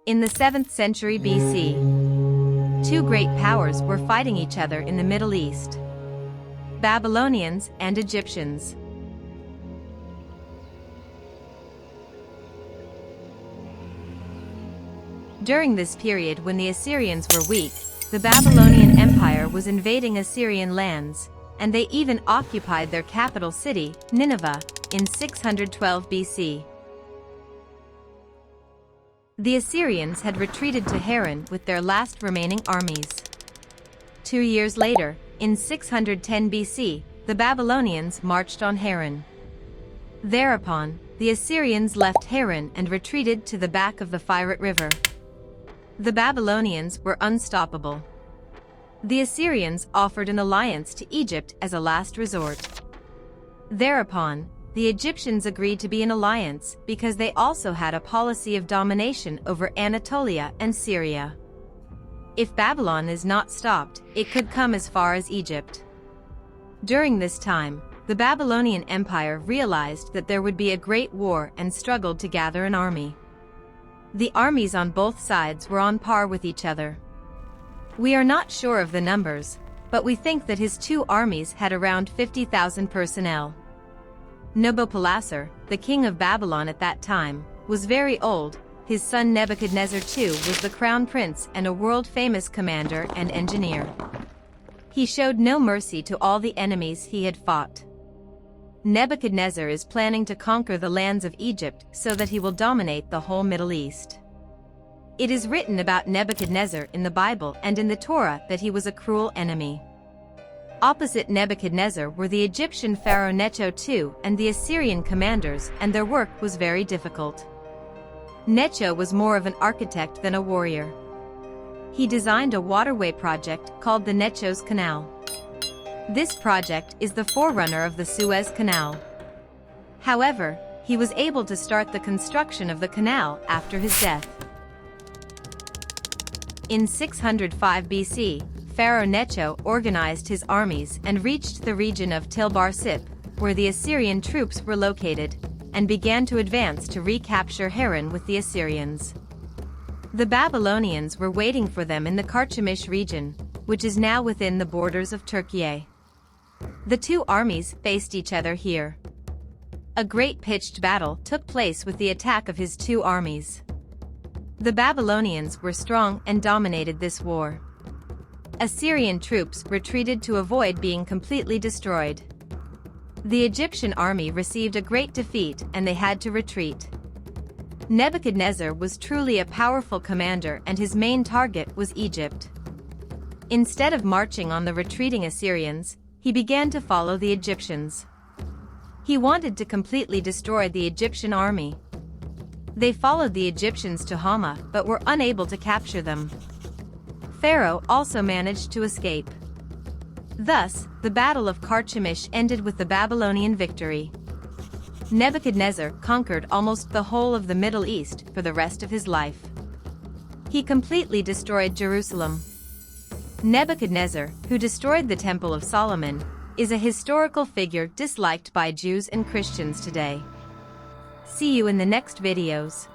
In the 7th century BC, two great powers were fighting each other in the Middle East: Babylonians and Egyptians. During this period, when the Assyrians were weak, the Babylonian Empire was invading Assyrian lands, and they even occupied their capital city, Nineveh, in 612 BC. The Assyrians had retreated to Haran with their last remaining armies. 2 years later, in 610 BC, the Babylonians marched on Haran. Thereupon, the Assyrians left Haran and retreated to the back of the Flourished River. The Babylonians were unstoppable. The Assyrians offered an alliance to Egypt as a last resort. Thereupon, the Egyptians agreed to be an alliance because they also had a policy of domination over Anatolia and Syria. If Babylon is not stopped, it could come as far as Egypt. During this time, the Babylonian Empire realized that there would be a great war and struggled to gather an army. The armies on both sides were on par with each other. We are not sure of the numbers, but we think that his two armies had around 50,000 personnel. Nabopolassar, the king of Babylon at that time, was very old. His son Nebuchadnezzar II was the crown prince and a world-famous commander and engineer. He showed no mercy to all the enemies he had fought. Nebuchadnezzar is planning to conquer the lands of Egypt so that he will dominate the whole Middle East. It is written about Nebuchadnezzar in the Bible and in the Torah that he was a cruel enemy. Opposite Nebuchadnezzar were the Egyptian pharaoh Necho II and the Assyrian commanders, and their work was very difficult. Necho was more of an architect than a warrior. He designed a waterway project called the Necho's Canal. This project is the forerunner of the Suez Canal. However, he was able to start the construction of the canal after his death. In 605 BC, Pharaoh Necho organized his armies and reached the region of Tel-Bar-Sip, where the Assyrian troops were located, and began to advance to recapture Haran with the Assyrians. The Babylonians were waiting for them in the Carchemish region, which is now within the borders of Turkey. The two armies faced each other here. A great pitched battle took place with the attack of his two armies. The Babylonians were strong and dominated this war. Assyrian troops retreated to avoid being completely destroyed. The Egyptian army received a great defeat and they had to retreat. Nebuchadnezzar was truly a powerful commander and his main target was Egypt. Instead of marching on the retreating Assyrians, he began to follow the Egyptians. He wanted to completely destroy the Egyptian army. They followed the Egyptians to Hama but were unable to capture them. Pharaoh also managed to escape. Thus, the Battle of Carchemish ended with the Babylonian victory. Nebuchadnezzar conquered almost the whole of the Middle East for the rest of his life. He completely destroyed Jerusalem. Nebuchadnezzar, who destroyed the Temple of Solomon, is a historical figure disliked by Jews and Christians today. See you in the next videos.